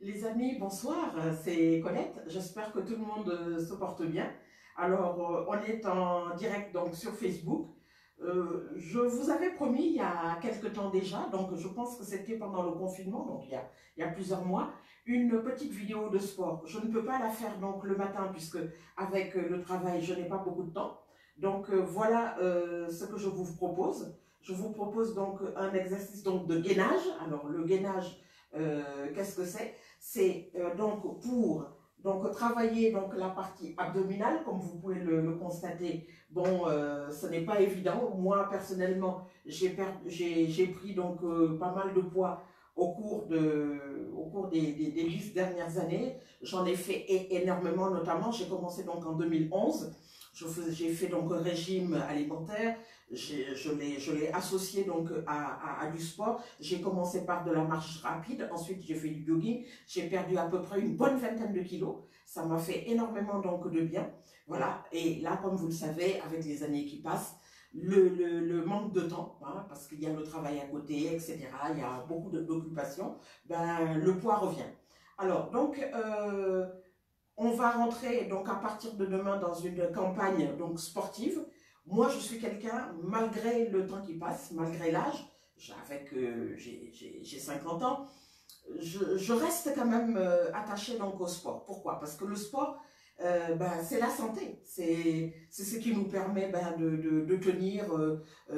Les amis, bonsoir, c'est Colette. J'espère que tout le monde se porte bien. Alors, on est en direct donc sur Facebook. Je vous avais promis il y a quelque temps déjà, donc je pense que c'était pendant le confinement, donc il y a plusieurs mois, une petite vidéo de sport. Je ne peux pas la faire donc le matin puisque avec le travail, je n'ai pas beaucoup de temps. Donc voilà ce que je vous propose. Je vous propose donc un exercice donc de gainage. Alors le gainage, qu'est-ce que c'est? C'est donc pour travailler donc la partie abdominale, comme vous pouvez le constater. Bon, ce n'est pas évident. Moi personnellement, j'ai pris donc pas mal de poids au cours des 10 dernières années. J'en ai fait énormément, notamment j'ai commencé donc en 2011. J'ai fait donc un régime alimentaire, je l'ai associé donc à du sport. J'ai commencé par de la marche rapide, ensuite j'ai fait du jogging, j'ai perdu à peu près une bonne vingtaine de kilos. Ça m'a fait énormément donc de bien. Voilà, et là comme vous le savez, avec les années qui passent, le manque de temps, hein, parce qu'il y a le travail à côté, etc., il y a beaucoup d'occupations, ben, le poids revient. Alors, donc, on va rentrer donc à partir de demain dans une campagne donc sportive. Moi, je suis quelqu'un, malgré le temps qui passe, malgré l'âge, j'ai 50 ans, je reste quand même attachée donc au sport. Pourquoi? Parce que le sport, ben, c'est la santé. C'est ce qui nous permet ben, de tenir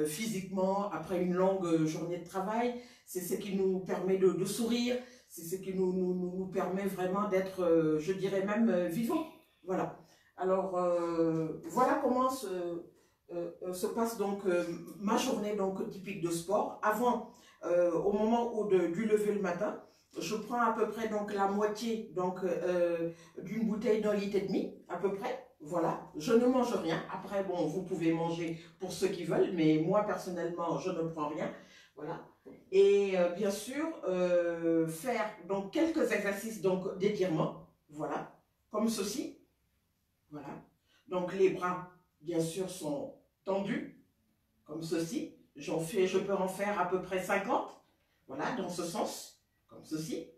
physiquement après une longue journée de travail. C'est ce qui nous permet de sourire. C'est ce qui nous permet vraiment d'être, je dirais même, vivants. Voilà. Alors, voilà comment se passe donc ma journée donc, typique de sport. Avant, au moment du lever le matin, je prends à peu près donc la moitié donc d'une bouteille d'1,5 litre à peu près. Voilà, je ne mange rien. Après, bon, vous pouvez manger pour ceux qui veulent, mais moi personnellement, je ne prends rien. Voilà. Et bien sûr, faire donc quelques exercices donc d'étirement. Voilà, comme ceci. Voilà. Donc les bras, bien sûr, sont tendus, comme ceci. Je peux en faire à peu près 50. Voilà, dans ce sens, comme ceci.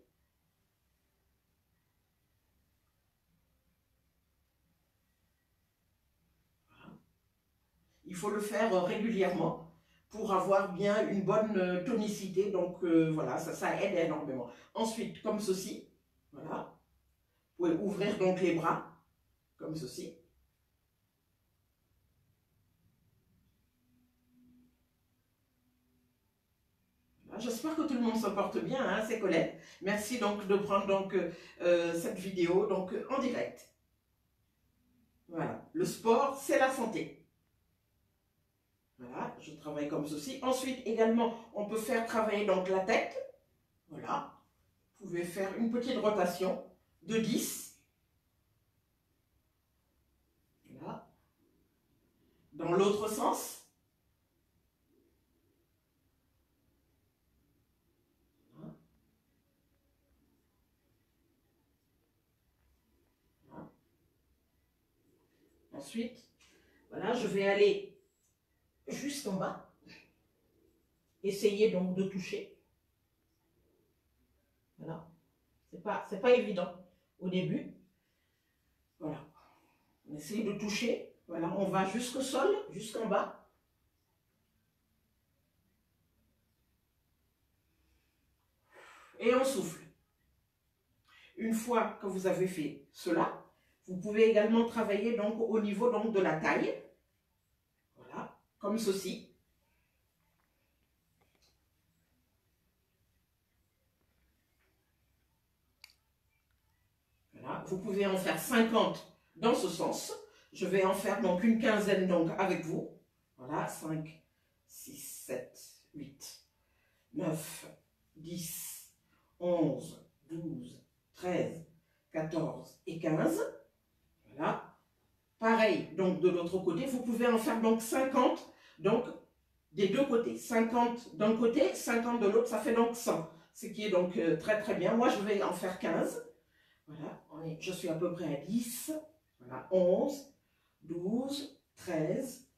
Il faut le faire régulièrement pour avoir bien une bonne tonicité. Donc voilà, ça aide énormément. Ensuite, comme ceci, voilà. Vous pouvez ouvrir donc les bras, comme ceci. J'espère que tout le monde se porte bien, hein, c'est Colette. Merci donc de prendre donc cette vidéo donc en direct. Voilà, le sport, c'est la santé. Voilà, je travaille comme ceci. Ensuite, également, on peut faire travailler donc la tête. Voilà, vous pouvez faire une petite rotation de 10. Voilà. Dans l'autre sens. Voilà. Voilà. Ensuite, voilà, je vais aller juste en bas. Essayez donc de toucher. Voilà. C'est pas évident au début. Voilà. On essaye de toucher. Voilà, on va jusqu'au sol, jusqu'en bas. Et on souffle. Une fois que vous avez fait cela, vous pouvez également travailler donc au niveau donc de la taille. Voilà, comme ceci. Voilà, vous pouvez en faire 50 dans ce sens. Je vais en faire donc une quinzaine donc avec vous. Voilà, 5, 6, 7, 8, 9, 10, 11, 12, 13, 14 et 15. Voilà. Pareil, donc de l'autre côté, vous pouvez en faire donc 50, donc des deux côtés. 50 d'un côté, 50 de l'autre, ça fait donc 100. Ce qui est donc très très bien. Moi, je vais en faire 15. Voilà, je suis à peu près à 10. Voilà, 11, 12, 13,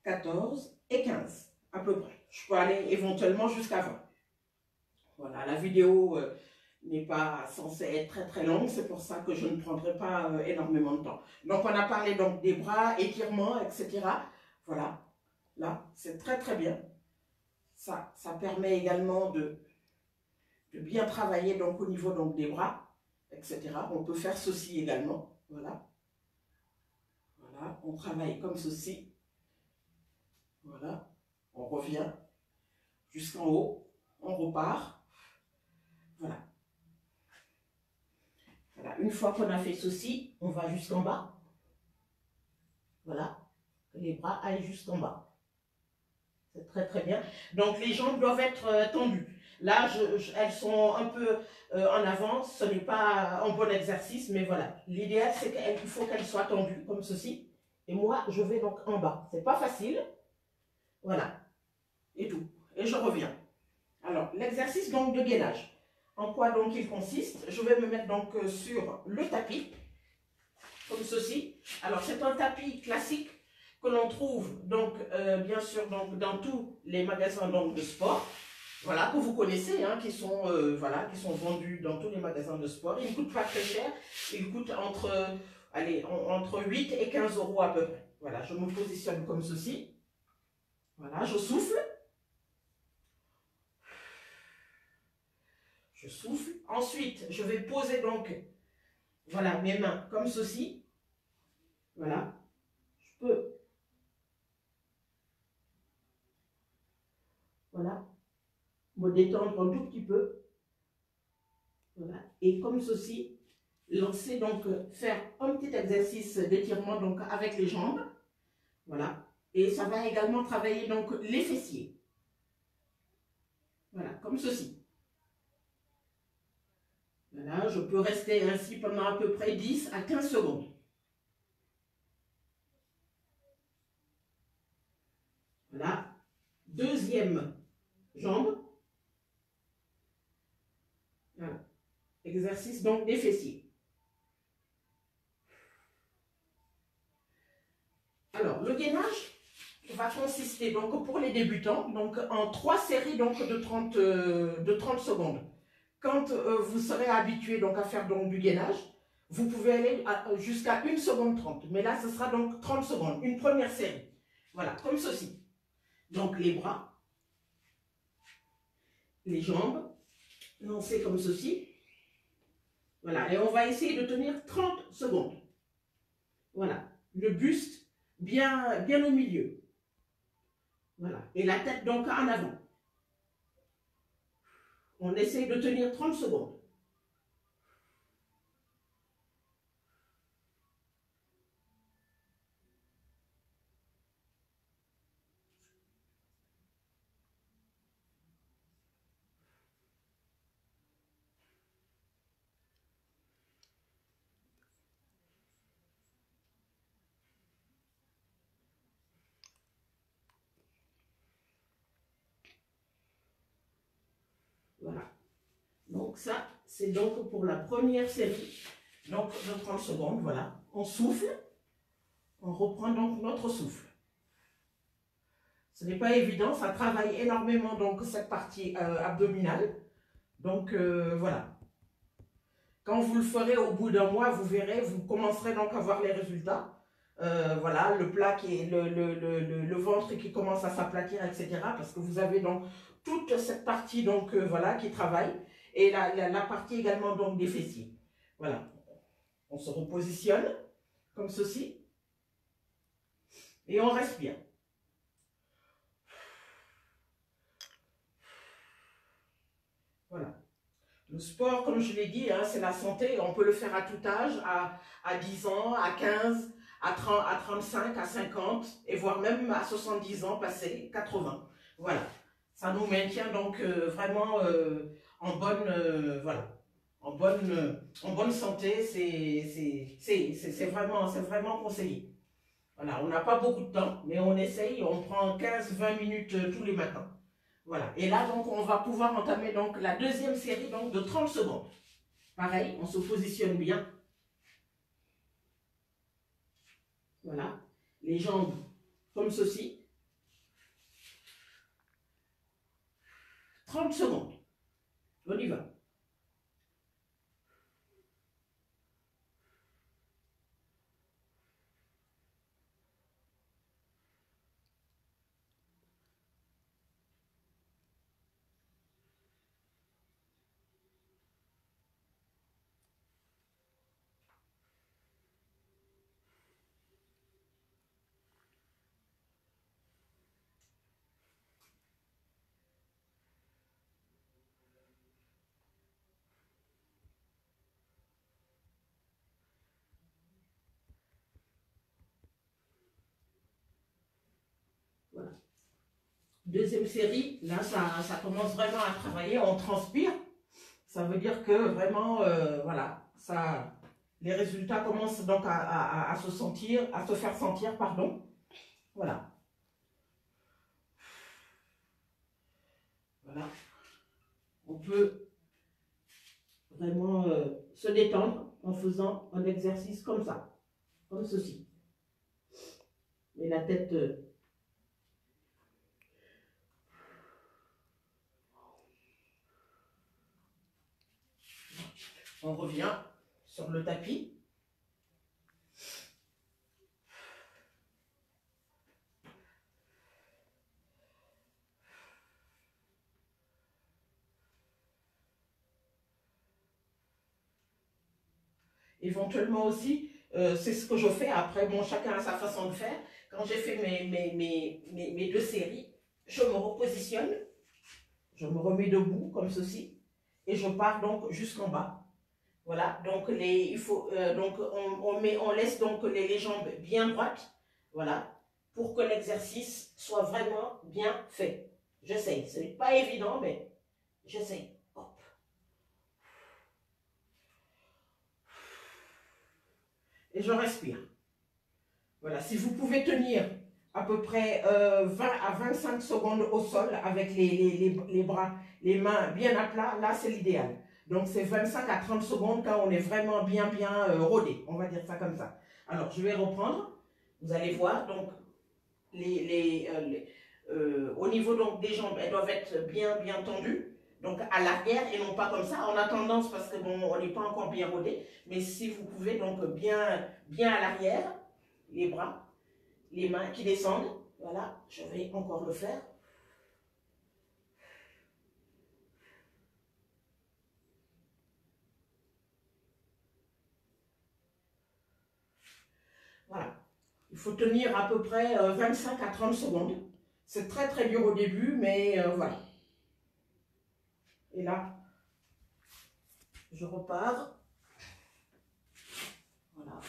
14 et 15, à peu près. Je peux aller éventuellement jusqu'à 20. Voilà, la vidéo n'est pas censée être très très longue, c'est pour ça que je ne prendrai pas énormément de temps. Donc on a parlé donc des bras, étirements, etc. Voilà, là, c'est très très bien. Ça permet également de bien travailler donc au niveau donc des bras, etc. On peut faire ceci également, voilà. Voilà, on travaille comme ceci. Voilà, on revient jusqu'en haut, on repart. Voilà. Voilà. Une fois qu'on a fait ceci, on va jusqu'en bas. Voilà, que les bras aillent jusqu'en bas. C'est très très bien. Donc les jambes doivent être tendues. Là, elles sont un peu en avance. Ce n'est pas un bon exercice, mais voilà. L'idéal, c'est qu'il faut qu'elles soient tendues, comme ceci. Et moi, je vais donc en bas. C'est pas facile. Voilà. Et tout. Et je reviens. Alors, l'exercice donc de gainage. En quoi donc il consiste? Je vais me mettre donc sur le tapis, comme ceci. Alors, c'est un tapis classique que l'on trouve donc bien sûr donc, dans tous les magasins donc, de sport. Voilà, que vous connaissez, hein, qui sont vendus dans tous les magasins de sport. Ils ne coûtent pas très cher. Ils coûtent entre 8 et 15 euros à peu près. Voilà, je me positionne comme ceci. Voilà, je souffle. Je souffle. Ensuite, je vais poser donc, voilà, mes mains comme ceci. Voilà. Je peux, voilà, me détendre un tout petit peu. Voilà. Et comme ceci, lancer, donc, faire un petit exercice d'étirement donc avec les jambes. Voilà. Et ça va également travailler donc les fessiers. Voilà, comme ceci. Voilà, je peux rester ainsi pendant à peu près 10 à 15 secondes. Voilà. Deuxième jambe. Voilà. Exercice donc des fessiers. Alors, le gainage va consister donc pour les débutants donc en 3 séries donc de 30 secondes. Quand vous serez habitué donc à faire donc du gainage, vous pouvez aller jusqu'à 1 seconde 30. Mais là, ce sera donc 30 secondes, une première série. Voilà, comme ceci. Donc les bras, les jambes, lancées comme ceci. Voilà, et on va essayer de tenir 30 secondes. Voilà, le buste bien au milieu. Voilà, et la tête donc en avant. On essaye de tenir 30 secondes. Voilà. Donc ça, c'est donc pour la première série, donc de 30 secondes, voilà. On souffle, on reprend donc notre souffle. Ce n'est pas évident, ça travaille énormément donc cette partie abdominale. Donc voilà. Quand vous le ferez au bout d'un mois, vous verrez, vous commencerez donc à voir les résultats. Voilà, le plat le ventre qui commence à s'aplatir, etc. Parce que vous avez donc toute cette partie donc voilà qui travaille et la partie également donc des fessiers. Voilà, on se repositionne comme ceci et on respire. Voilà. Le sport, comme je l'ai dit, hein, c'est la santé. On peut le faire à tout âge, à 10 ans, à 15, à 30, à 35, à 50, et voire même à 70 ans, passé 80. Voilà. Ça nous maintient donc vraiment en bonne, voilà, en bonne santé. C'est vraiment conseillé. Voilà, on n'a pas beaucoup de temps, mais on essaye, on prend 15-20 minutes tous les matins. Voilà. Et là, donc, on va pouvoir entamer donc, la deuxième série donc, de 30 secondes. Pareil, on se positionne bien. Voilà. Les jambes comme ceci. 30 secondes. On y va. Deuxième série, là, ça commence vraiment à travailler, on transpire. Ça veut dire que vraiment, voilà, les résultats commencent donc à se sentir, à se faire sentir, pardon. Voilà. Voilà. On peut vraiment se détendre en faisant un exercice comme ça, comme ceci. Et la tête... on revient sur le tapis. Éventuellement aussi, c'est ce que je fais. Après, bon, chacun a sa façon de faire. Quand j'ai fait mes deux séries, je me repositionne, je me remets debout comme ceci, et je pars donc jusqu'en bas. Voilà, donc il faut, donc on laisse donc les jambes bien droites, voilà, pour que l'exercice soit vraiment bien fait. J'essaye, ce n'est pas évident, mais j'essaye. Et je respire. Voilà, si vous pouvez tenir à peu près 20 à 25 secondes au sol avec les bras, les mains bien à plat, là c'est l'idéal. Donc c'est 25 à 30 secondes quand on est vraiment bien rodé, on va dire ça comme ça. Alors je vais reprendre, vous allez voir, donc au niveau donc, des jambes, elles doivent être bien tendues. Donc à l'arrière et non pas comme ça. On a tendance parce que bon, on n'est pas encore bien rodé. Mais si vous pouvez donc bien à l'arrière, les bras, les mains qui descendent. Voilà, je vais encore le faire. Voilà. Il faut tenir à peu près 25 à 30 secondes. C'est très dur au début, mais voilà. Et là, je repars. Voilà.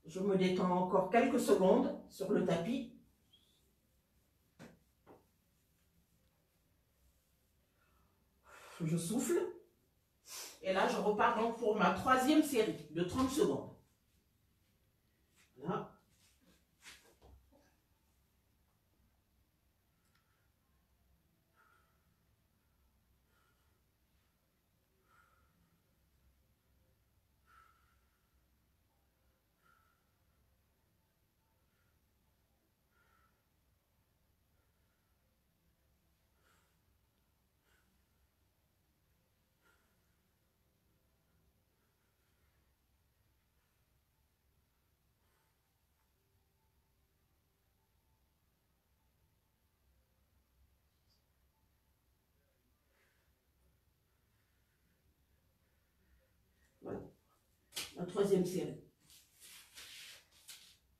Je me détends encore quelques secondes sur le tapis. Je souffle. Et là, je repars donc pour ma troisième série de 30 secondes. Voilà. Voilà. La troisième série.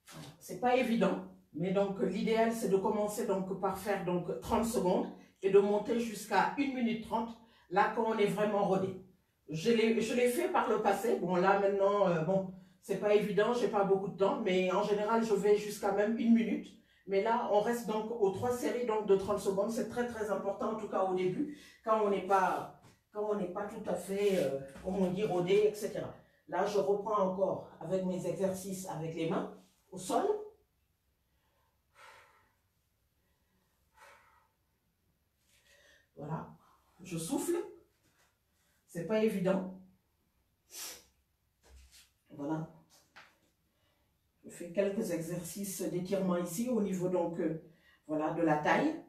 Voilà. C'est pas évident, mais donc l'idéal c'est de commencer donc par faire donc 30 secondes et de monter jusqu'à 1 minute 30, là quand on est vraiment rodé. Je l'ai fait par le passé. Bon là maintenant, bon, c'est pas évident, j'ai pas beaucoup de temps, mais en général je vais jusqu'à même 1 minute. Mais là, on reste donc aux 3 séries donc de 30 secondes. C'est très important, en tout cas au début, quand on n'est pas tout à fait, comme on dit, rodé, etc. Là, je reprends encore avec mes exercices avec les mains au sol. Voilà, je souffle. C'est pas évident. Voilà. Je fais quelques exercices d'étirement ici au niveau donc voilà de la taille.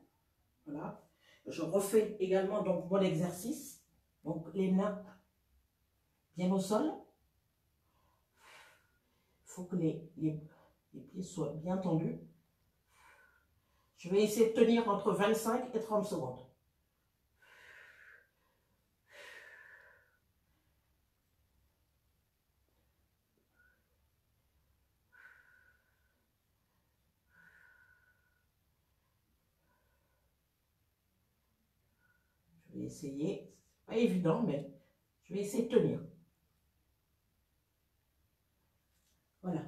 Voilà. Je refais également donc mon exercice. Donc les mains bien au sol. Il faut que les pieds soient bien tendus. Je vais essayer de tenir entre 25 et 30 secondes. Je vais essayer. C'est pas évident, mais je vais essayer de tenir. Voilà.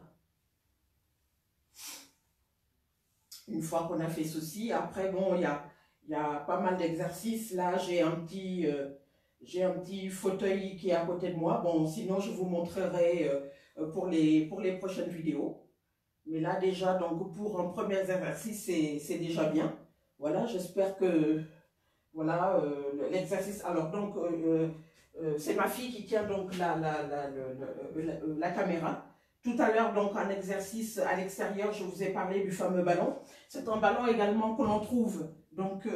Une fois qu'on a fait ceci, après, bon, il y a pas mal d'exercices. Là, j'ai un petit fauteuil qui est à côté de moi. Bon, sinon, je vous montrerai pour les prochaines vidéos. Mais là, déjà, donc, pour un premier exercice, c'est déjà bien. Voilà, j'espère que, voilà, l'exercice. Alors, donc, c'est ma fille qui tient donc la caméra. Tout à l'heure, donc, un exercice à l'extérieur, je vous ai parlé du fameux ballon. C'est un ballon également que l'on trouve donc,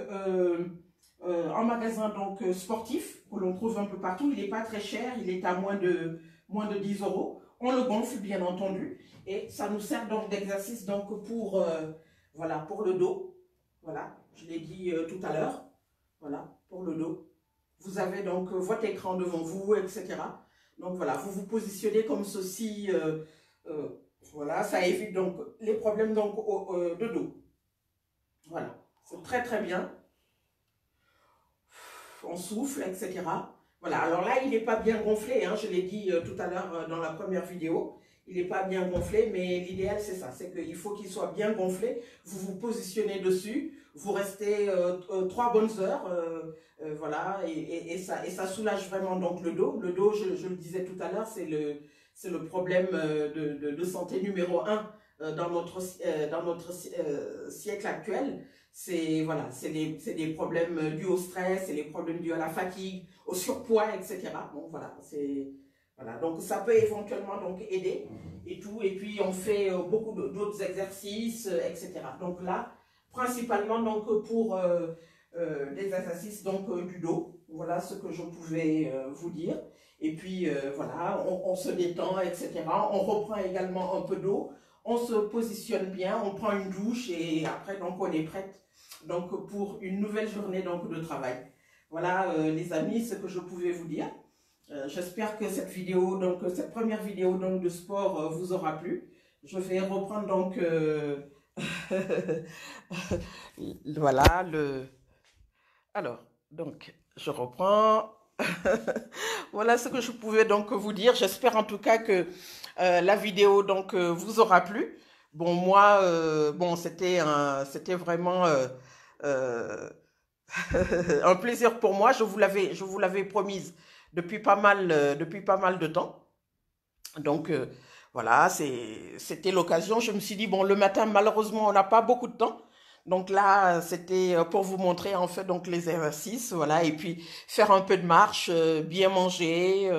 en magasin donc, sportif, que l'on trouve un peu partout. Il n'est pas très cher, il est à moins de 10 euros. On le gonfle, bien entendu. Et ça nous sert donc d'exercice donc, voilà, pour le dos. Voilà, je l'ai dit tout à l'heure. Voilà, pour le dos. Vous avez donc votre écran devant vous, etc. Donc voilà, vous vous positionnez comme ceci. Voilà, ça évite donc les problèmes donc, de dos. Voilà, c'est très très bien. On souffle, etc. Voilà, alors là, il n'est pas bien gonflé, hein, je l'ai dit tout à l'heure dans la première vidéo. Il n'est pas bien gonflé, mais l'idéal, c'est ça. C'est qu'il faut qu'il soit bien gonflé. Vous vous positionnez dessus. Vous restez 3 bonnes heures. Voilà, et ça soulage vraiment donc le dos. Le dos, je le disais tout à l'heure, c'est le problème de santé numéro 1 dans notre siècle actuel. C'est voilà, des problèmes dus au stress, c'est les problèmes dus à la fatigue, au surpoids, etc. Bon, voilà, voilà, donc ça peut éventuellement donc aider et tout. Et puis on fait beaucoup d'autres exercices, etc. Donc là, principalement donc pour des exercices donc du dos. Voilà ce que je pouvais vous dire. Et puis voilà, on se détend, etc. On reprend également un peu d'eau. On se positionne bien, on prend une douche et après donc on est prête donc pour une nouvelle journée donc de travail. Voilà les amis, ce que je pouvais vous dire. J'espère que cette vidéo, donc cette première vidéo donc de sport vous aura plu. Je vais reprendre donc voilà alors donc je reprends. Voilà ce que je pouvais donc vous dire. J'espère en tout cas que la vidéo donc vous aura plu. Bon moi bon c'était vraiment un plaisir pour moi. Je vous l'avais promise depuis pas mal de temps. Donc voilà, c'était l'occasion. Je me suis dit bon, le matin malheureusement on n'a pas beaucoup de temps. Donc là, c'était pour vous montrer en fait donc les exercices, voilà, et puis faire un peu de marche, bien manger.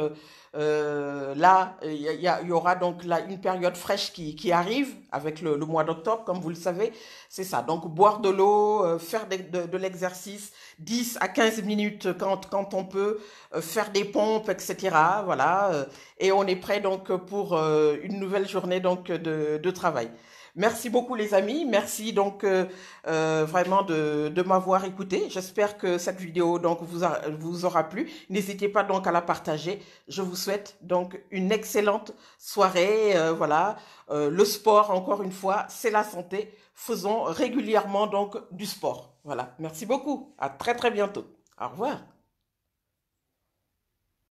Là, il y aura donc là une période fraîche qui arrive avec le mois d'octobre, comme vous le savez, c'est ça. Donc boire de l'eau, faire de l'exercice, 10 à 15 minutes quand on peut, faire des pompes, etc. Voilà, et on est prêt donc pour une nouvelle journée donc de travail. Merci beaucoup les amis, merci donc vraiment de m'avoir écouté. J'espère que cette vidéo donc vous aura plu. N'hésitez pas donc à la partager. Je vous souhaite donc une excellente soirée. Voilà, le sport encore une fois, c'est la santé. Faisons régulièrement donc du sport. Voilà, merci beaucoup. À très très bientôt. Au revoir.